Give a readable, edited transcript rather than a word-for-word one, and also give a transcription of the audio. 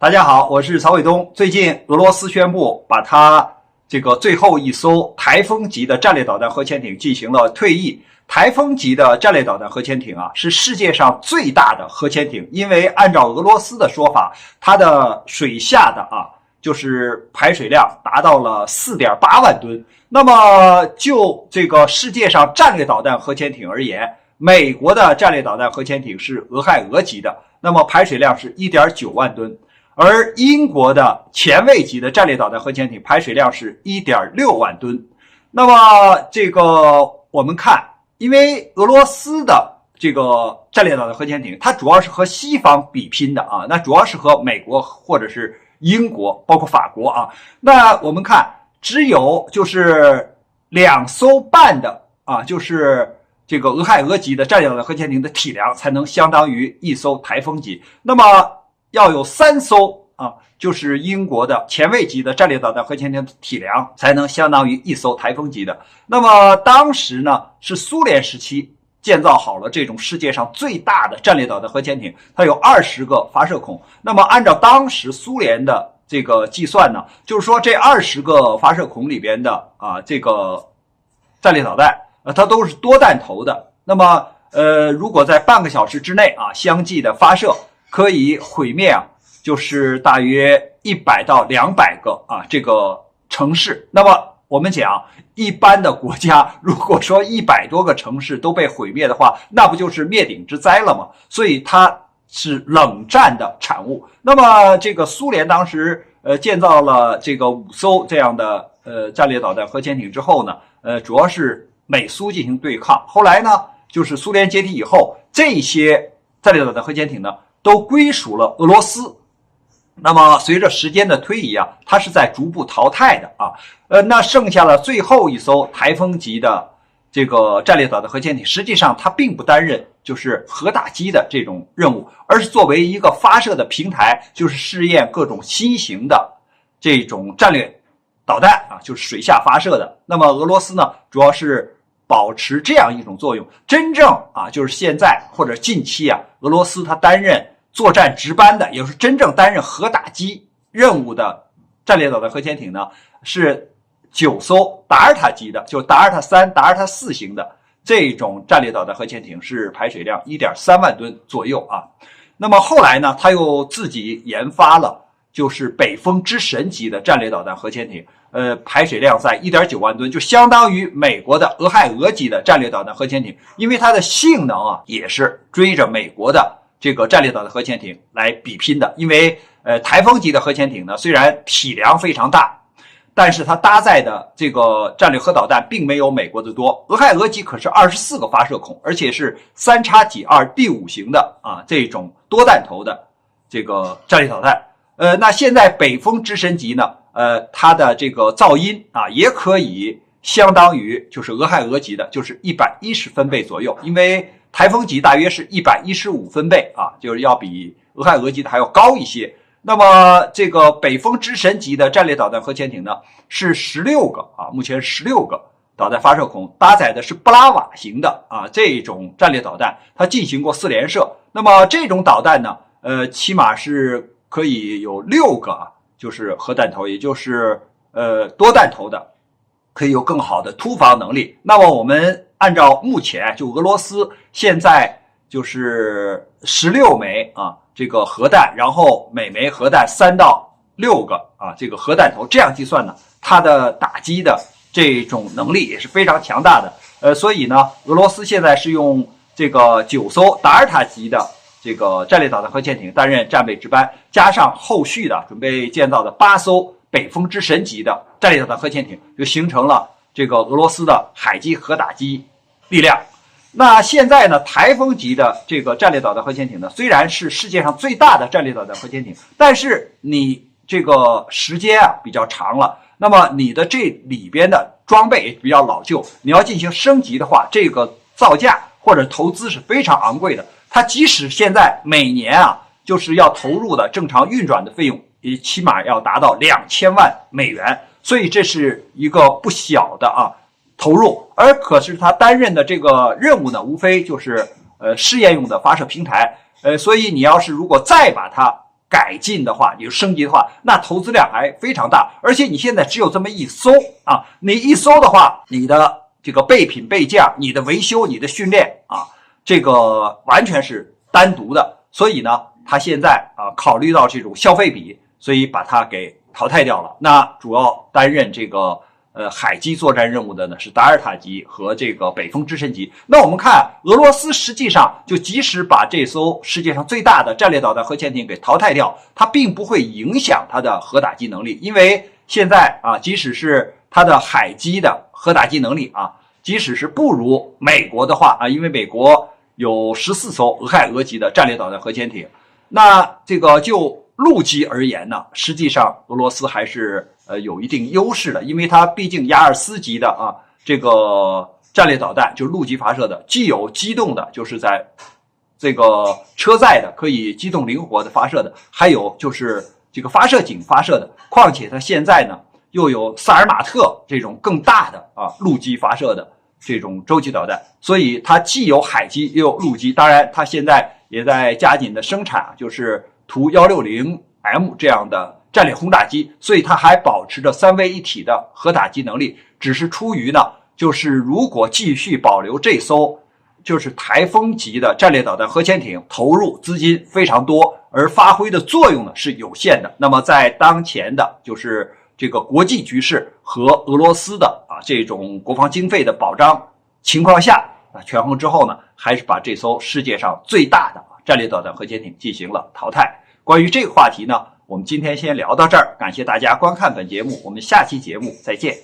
大家好，我是曹伟东。最近俄罗斯宣布把它这个最后一艘台风级的战略导弹核潜艇进行了退役。台风级的战略导弹核潜艇啊，是世界上最大的核潜艇，因为按照俄罗斯的说法，它的水下的就是排水量达到了 4.8 万吨。那么就这个世界上战略导弹核潜艇而言，美国的战略导弹核潜艇是俄亥俄级的，那么排水量是 1.9 万吨。而英国的前卫级的战略导弹核潜艇排水量是 1.6 万吨。那么这个我们看，因为俄罗斯的这个战略导弹核潜艇它主要是和西方比拼的那主要是和美国或者是英国包括法国那我们看只有就是2艘半的就是这个俄亥俄级的战略导弹核潜艇的体量才能相当于一艘台风级。那么要有3艘就是英国的前卫级的战略导弹核潜艇的体量才能相当于一艘台风级的。那么当时呢是苏联时期建造好了这种世界上最大的战略导弹核潜艇，它有20个发射孔。那么按照当时苏联的这个计算呢，就是说这20个发射孔里边的这个战略导弹它都是多弹头的。那么如果在半个小时之内相继的发射，可以毁灭就是大约100到200个这个城市。那么我们讲一般的国家，如果说100多个城市都被毁灭的话，那不就是灭顶之灾了吗？所以它是冷战的产物。那么这个苏联当时建造了这个5艘这样的战略导弹核潜艇之后呢，主要是美苏进行对抗。后来呢，就是苏联解体以后，这些战略导弹核潜艇呢都归属了俄罗斯。那么随着时间的推移它是在逐步淘汰的那剩下了最后一艘台风级的这个战略导弹核潜艇，实际上它并不担任就是核打击的这种任务，而是作为一个发射的平台，就是试验各种新型的这种战略导弹就是水下发射的。那么俄罗斯呢，主要是保持这样一种作用。真正就是现在或者近期俄罗斯它担任作战值班的，也就是真正担任核打击任务的战略导弹核潜艇呢，是9艘达尔塔级的，就达尔塔3、达尔塔4型的这种战略导弹核潜艇，是排水量 1.3 万吨左右那么后来呢，他又自己研发了就是北风之神级的战略导弹核潜艇，排水量在 1.9 万吨，就相当于美国的俄亥俄级的战略导弹核潜艇。因为它的性能也是追着美国的这个战略导弹核潜艇来比拼的。因为台风级的核潜艇呢，虽然体量非常大，但是它搭载的这个战略核导弹并没有美国的多。俄亥俄级可是24个发射孔，而且是3x2第5型的这种多弹头的这个战略导弹。那现在北风之神级呢，它的这个噪音也可以相当于就是俄亥俄级的，就是110分贝左右。因为台风级大约是115分贝就是要比俄亥俄级的还要高一些。那么这个北风之神级的战略导弹核潜艇呢，是16个目前16个导弹发射孔，搭载的是布拉瓦型的这种战略导弹，它进行过4连射。那么这种导弹呢，起码是可以有6个就是核弹头，也就是多弹头的，可以有更好的突防能力。那么我们按照目前就俄罗斯现在就是16枚这个核弹，然后每枚核弹3到6个这个核弹头，这样计算呢，它的打击的这种能力也是非常强大的。所以呢，俄罗斯现在是用这个9艘达尔塔级的这个战略导弹核潜艇担任战备值班，加上后续的准备建造的8艘北风之神级的战略导弹核潜艇，就形成了这个俄罗斯的海基核打击力量。那现在呢，台风级的这个战略导弹核潜艇呢，虽然是世界上最大的战略导弹核潜艇，但是你这个时间比较长了，那么你的这里边的装备也比较老旧，你要进行升级的话，这个造价或者投资是非常昂贵的。它即使现在每年就是要投入的正常运转的费用，也起码要达到2000万美元，所以这是一个不小的投入。而可是他担任的这个任务呢，无非就是试验用的发射平台。所以你要是如果再把它改进的话，你就升级的话，那投资量还非常大。而且你现在只有这么一艘啊，你一艘的话，你的这个备品备件、你的维修、你的训练啊，这个完全是单独的。所以呢，他现在考虑到这种消费比，所以把它给淘汰掉了。那主要担任这个海基作战任务的呢是达尔塔级和这个北风之神级。那我们看俄罗斯实际上就即使把这艘世界上最大的战略导弹核潜艇给淘汰掉，它并不会影响它的核打击能力，因为现在即使是它的海基的核打击能力即使是不如美国的话因为美国有14艘俄亥俄级的战略导弹核潜艇，那这个就陆基而言呢，实际上俄罗斯还是有一定优势的，因为它毕竟雅尔斯级的这个战略导弹就是陆基发射的，既有机动的，就是在这个车载的可以机动灵活的发射的，还有就是这个发射井发射的。况且它现在呢又有萨尔马特这种更大的陆基发射的这种洲际导弹，所以它既有海基又有陆基。当然它现在也在加紧的生产就是图160M 这样的战略轰炸机，所以它还保持着3位一体的核打击能力。只是出于呢就是如果继续保留这艘就是台风级的战略导弹核潜艇，投入资金非常多，而发挥的作用呢是有限的。那么在当前的就是这个国际局势和俄罗斯的这种国防经费的保障情况下权衡之后呢，还是把这艘世界上最大的战略导弹核潜艇进行了淘汰。关于这个话题呢，我们今天先聊到这儿，感谢大家观看本节目，我们下期节目再见。